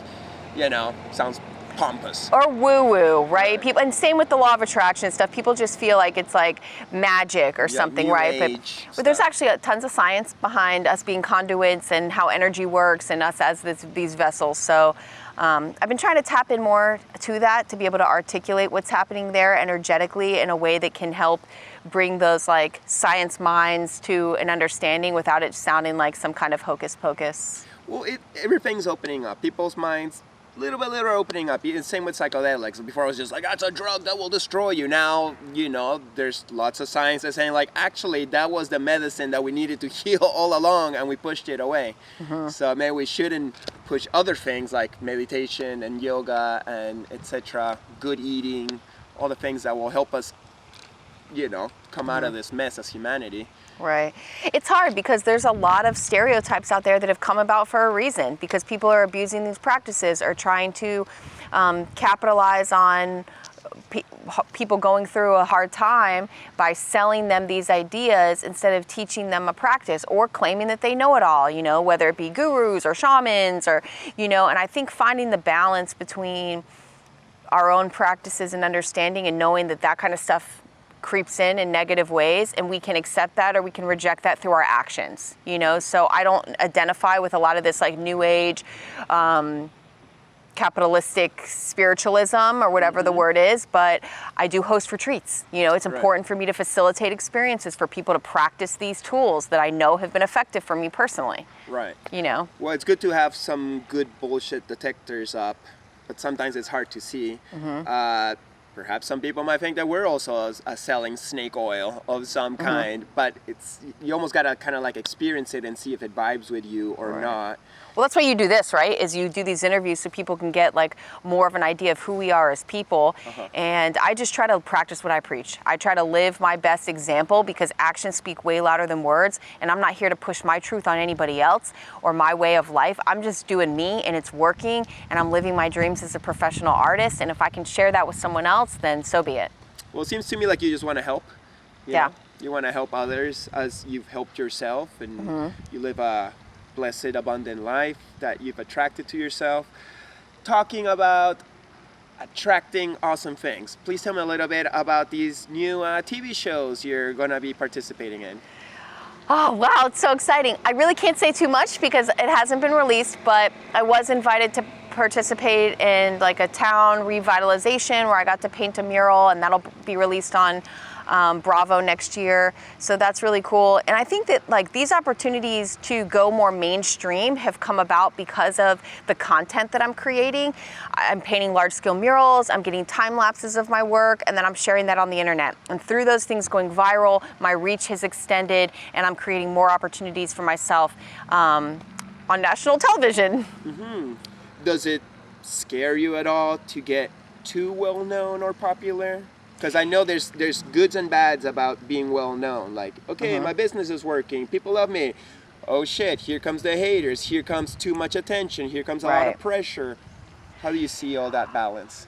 sounds pompous. Or woo-woo, right? People, and same with the law of attraction and stuff. People just feel like it's like magic or something, right? But there's actually tons of science behind us being conduits and how energy works and us as these vessels. So I've been trying to tap in more to that, to be able to articulate what's happening there energetically in a way that can help bring those like science minds to an understanding without it sounding like some kind of hocus pocus. Well, everything's opening up. People's minds little by little opening up. Same with psychedelics. Before I was just like, that's a drug that will destroy you. Now, there's lots of science that's saying like, actually, that was the medicine that we needed to heal all along, and we pushed it away. So maybe we shouldn't push other things like meditation and yoga and etc. Good eating, all the things that will help us, come out of this mess as humanity. Right. It's hard because there's a lot of stereotypes out there that have come about for a reason, because people are abusing these practices or trying to capitalize on people going through a hard time by selling them these ideas instead of teaching them a practice, or claiming that they know it all, whether it be gurus or shamans or, and I think finding the balance between our own practices and understanding and knowing that kind of stuff creeps in negative ways, and we can accept that or we can reject that through our actions, so I don't identify with a lot of this like new age capitalistic spiritualism or whatever the word is, but I do host retreats. It's important for me to facilitate experiences for people to practice these tools that I know have been effective for me personally. Right. Well, it's good to have some good bullshit detectors up, but sometimes it's hard to see. perhaps some people might think that we're also selling snake oil of some kind, but you almost gotta kind of like experience it and see if it vibes with you or not. Well, that's why you do this, right? Is you do these interviews so people can get like more of an idea of who we are as people. And I just try to practice what I preach. I try to live my best example because actions speak way louder than words. And I'm not here to push my truth on anybody else or my way of life. I'm just doing me and it's working and I'm living my dreams as a professional artist. And if I can share that with someone else, then so be it. Well, it seems to me like you just want to help. You Yeah. know? You want to help others as you've helped yourself, and you live a blessed, abundant life that you've attracted to yourself. Talking about attracting awesome things, please tell me a little bit about these new TV shows you're going to be participating in. Oh, wow, it's so exciting. I really can't say too much because it hasn't been released, but I was invited to participate in like a town revitalization where I got to paint a mural, and that'll be released on Bravo next year. So that's really cool. And I think that like these opportunities to go more mainstream have come about because of the content that I'm creating. I'm painting large scale murals, I'm getting time lapses of my work, and then I'm sharing that on the internet. And through those things going viral, my reach has extended and I'm creating more opportunities for myself on national television. Does it scare you at all to get too well known or popular? Because I know there's goods and bads about being well known. Like, okay, my business is working, people love me. Oh shit, here comes the haters, here comes too much attention, here comes a lot of pressure. How do you see all that balance?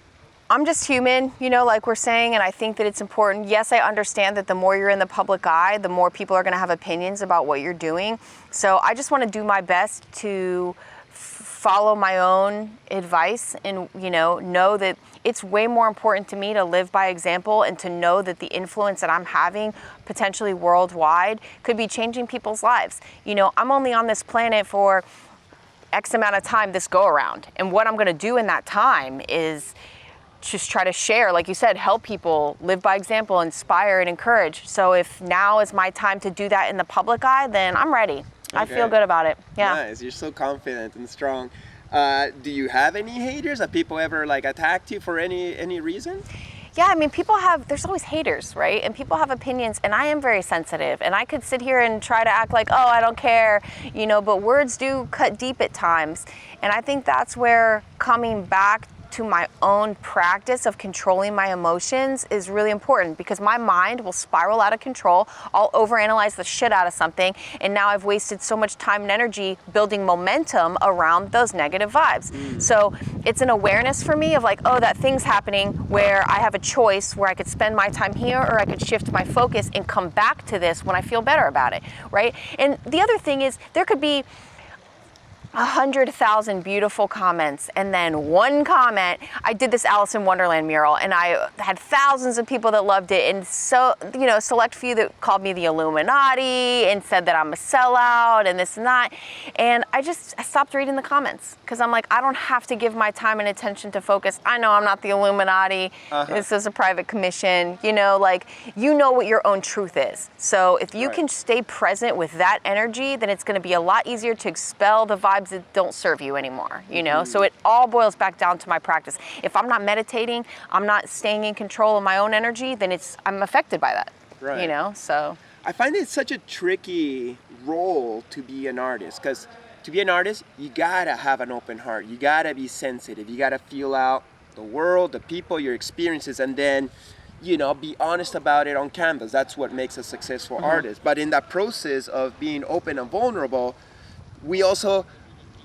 I'm just human, you know, like we're saying, and I think that it's important. Yes, I understand that the more you're in the public eye, the more people are going to have opinions about what you're doing. So I just want to do my best to follow my own advice and, you know that it's way more important to me to live by example and to know that the influence that I'm having potentially worldwide could be changing people's lives. You know, I'm only on this planet for X amount of time this go around. And what I'm going to do in that time is just try to share, like you said, help people, live by example, inspire and encourage. So if now is my time to do that in the public eye, then I'm ready. I feel good about it. Yeah. Nice. You're so confident and strong. Do you have any haters? Have people ever like attacked you for any reason? Yeah, I mean, there's always haters, right? And people have opinions, and I am very sensitive. And I could sit here and try to act like, oh, I don't care, you know, but words do cut deep at times. And I think that's where coming back to my own practice of controlling my emotions is really important, because my mind will spiral out of control. I'll overanalyze the shit out of something, and now I've wasted so much time and energy building momentum around those negative vibes. So it's an awareness for me of like, oh, that thing's happening where I have a choice where I could spend my time here or I could shift my focus and come back to this when I feel better about it, right? And the other thing is there could be 100,000 beautiful comments, and then one comment. I did this Alice in Wonderland mural, and I had thousands of people that loved it, and so, you know, select few that called me the Illuminati and said that I'm a sellout and this and that. And I stopped reading the comments because I'm like, I don't have to give my time and attention to focus. I know I'm not the Illuminati. This is a private commission. You know, like, you know what your own truth is. So if you can stay present with that energy, then it's going to be a lot easier to expel the vibes that don't serve you anymore, you know? So it all boils back down to my practice. If I'm not meditating, I'm not staying in control of my own energy, then I'm affected by that, you know? So I find it such a tricky role to be an artist, because to be an artist, you gotta have an open heart. You gotta be sensitive. You gotta feel out the world, the people, your experiences, and then, you know, be honest about it on canvas. That's what makes a successful artist. But in that process of being open and vulnerable, we also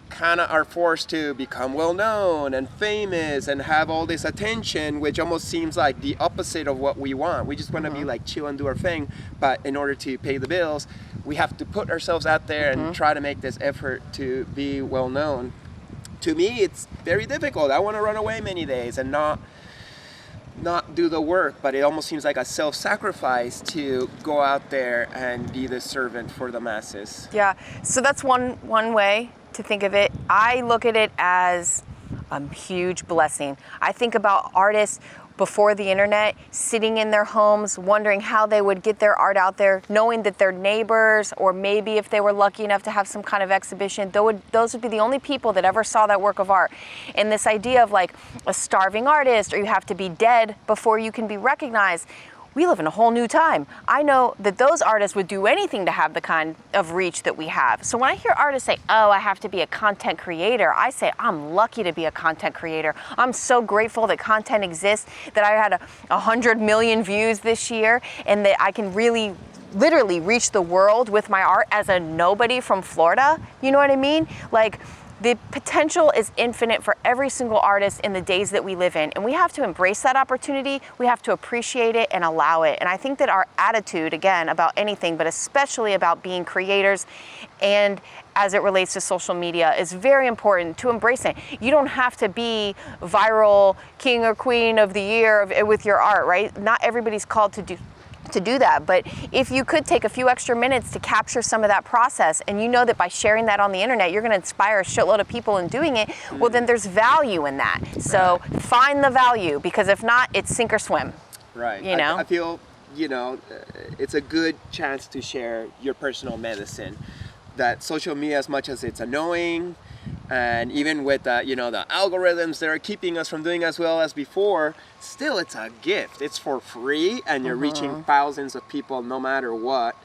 kind of are forced to become well known and famous and have all this attention, which almost seems like the opposite of what we want. We just want to be like chill and do our thing, but in order to pay the bills, we have to put ourselves out there and try to make this effort to be well known. To me, it's very difficult. I want to run away many days and not do the work, but it almost seems like a self-sacrifice to go out there and be the servant for the masses. yeah, so that's one way to think of it. I look at it as a huge blessing. I think about artists, before the internet, sitting in their homes, wondering how they would get their art out there, knowing that their neighbors, or maybe if they were lucky enough to have some kind of exhibition, those would be the only people that ever saw that work of art. And this idea of like a starving artist, or you have to be dead before you can be recognized. We live in a whole new time. I know that those artists would do anything to have the kind of reach that we have. So when I hear artists say, oh, I have to be a content creator, I say, I'm lucky to be a content creator. I'm so grateful that content exists, that I had 100 million views this year, and that I can really literally reach the world with my art as a nobody from Florida. You know what I mean? Like, the potential is infinite for every single artist in the days that we live in. And we have to embrace that opportunity. We have to appreciate it and allow it. And I think that our attitude, again, about anything, but especially about being creators and as it relates to social media, is very important to embrace it. You don't have to be viral king or queen of the year with your art, right? Not everybody's called to do that, but if you could take a few extra minutes to capture some of that process, and you know that by sharing that on the internet you're going to inspire a shitload of people in doing it, well, then there's value in that. So find the value, because if not, it's sink or swim. Right. You know, I feel, it's a good chance to share your personal medicine. That social media, as much as it's annoying, and even with the algorithms that are keeping us from doing as well as before, still it's a gift. It's for free, and you're reaching thousands of people no matter what.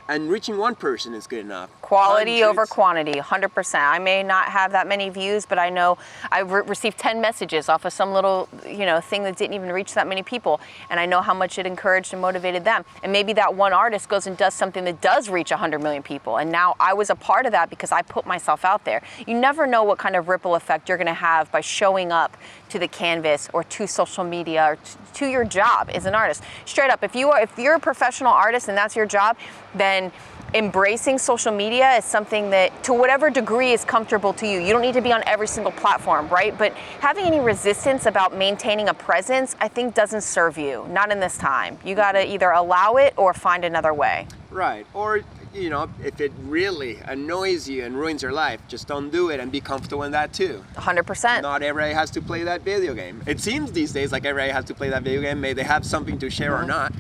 And reaching one person is good enough. Quality over quantity, 100%. I may not have that many views, but I know I've received 10 messages off of some little, thing that didn't even reach that many people. And I know how much it encouraged and motivated them. And maybe that one artist goes and does something that does reach 100 million people. And now I was a part of that because I put myself out there. You never know what kind of ripple effect you're going to have by showing up to the canvas or to social media or to your job as an artist. Straight up, if you're a professional artist and that's your job, then embracing social media is something that, to whatever degree is comfortable to you. You don't need to be on every single platform, right? But having any resistance about maintaining a presence, I think doesn't serve you, not in this time. You gotta either allow it or find another way. Right, or if it really annoys you and ruins your life, just don't do it and be comfortable in that too. 100%. Not everybody has to play that video game. It seems these days like everybody has to play that video game. May they have something to share or not.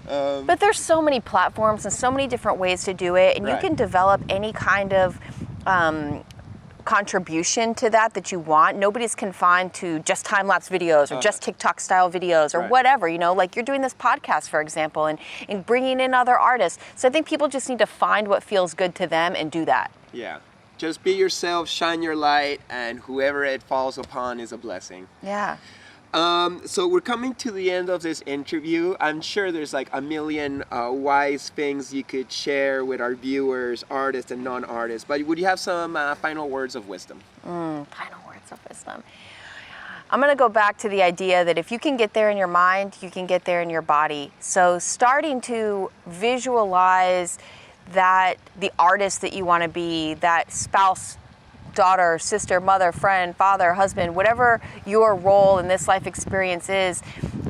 But there's so many platforms and so many different ways to do it, and you can develop any kind of contribution to that you want. Nobody's confined to just time-lapse videos or just TikTok style videos or whatever, like you're doing this podcast, for example, and bringing in other artists. So I think people just need to find what feels good to them and do that. Yeah. Just be yourself, shine your light, and whoever it falls upon is a blessing. Yeah. So we're coming to the end of this interview. I'm sure there's like a million wise things you could share with our viewers, artists and non-artists, but would you have some final words of wisdom? Final words of wisdom. I'm going to go back to the idea that if you can get there in your mind, you can get there in your body. So starting to visualize that the artist that you want to be, that spouse, daughter, sister, mother, friend, father, husband, whatever your role in this life experience is,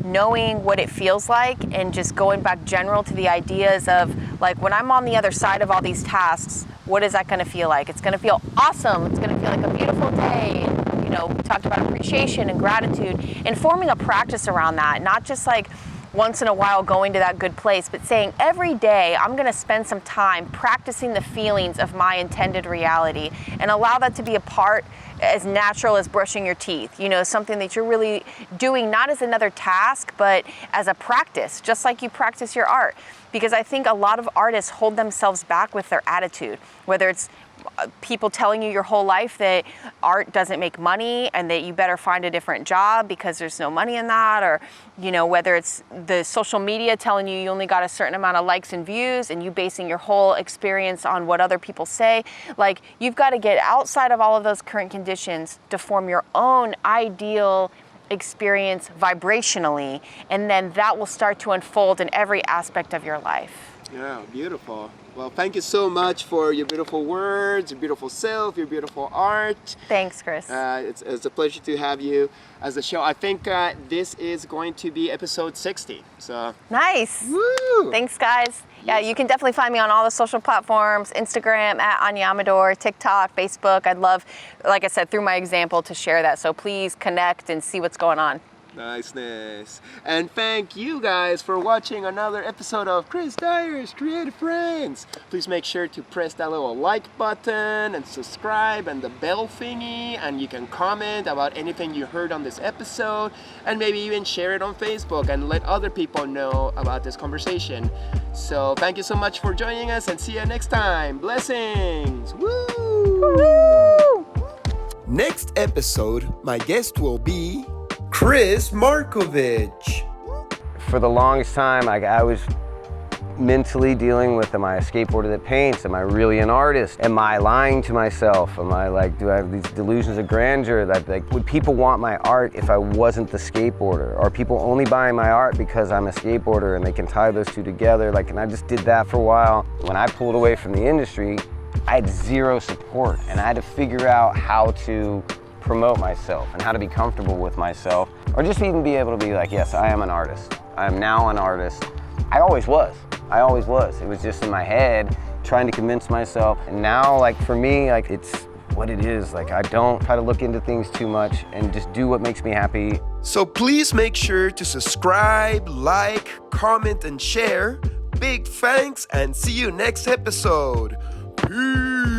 knowing what it feels like and just going back general to the ideas of like, when I'm on the other side of all these tasks, what is that going to feel like? It's going to feel awesome. It's going to feel like a beautiful day. And, we talked about appreciation and gratitude and forming a practice around that, not just like once in a while going to that good place, but saying every day I'm going to spend some time practicing the feelings of my intended reality and allow that to be a part as natural as brushing your teeth, something that you're really doing not as another task, but as a practice, just like you practice your art. Because I think a lot of artists hold themselves back with their attitude, whether it's people telling you your whole life that art doesn't make money and that you better find a different job because there's no money in that, or whether it's the social media telling you you only got a certain amount of likes and views and you basing your whole experience on what other people say. Like, you've got to get outside of all of those current conditions to form your own ideal experience vibrationally, and then that will start to unfold in every aspect of your life. Yeah, beautiful. Well, thank you so much for your beautiful words, your beautiful self, your beautiful art. Thanks, Chris. It's a pleasure to have you as a show. I think this is going to be episode 60. So nice. Woo! Thanks, guys. Yeah, you can definitely find me on all the social platforms, Instagram at Ania Amador, TikTok, Facebook. I'd love, like I said, through my example to share that. So please connect and see what's going on. Niceness. And thank you guys for watching another episode of Chris Dyer's Creative Friends. Please make sure to press that little like button and subscribe and the bell thingy, and you can comment about anything you heard on this episode and maybe even share it on Facebook and let other people know about this conversation. So thank you so much for joining us and see you next time. Blessings. Woo! Woo! Next episode, my guest will be Chris Markovich. For the longest time, I was mentally dealing with, am I a skateboarder that paints? Am I really an artist? Am I lying to myself? Am I like, do I have these delusions of grandeur that like, would people want my art if I wasn't the skateboarder? Are people only buying my art because I'm a skateboarder and they can tie those two together? Like, and I just did that for a while. When I pulled away from the industry, I had zero support and I had to figure out how to promote myself and how to be comfortable with myself, or just even be able to be like, yes, I am an artist. I am now an artist. I always was. It was just in my head trying to convince myself. And now, like for me, like it's what it is. Like I don't try to look into things too much and just do what makes me happy. So please make sure to subscribe, like, comment, and share. Big thanks and see you next episode. Peace.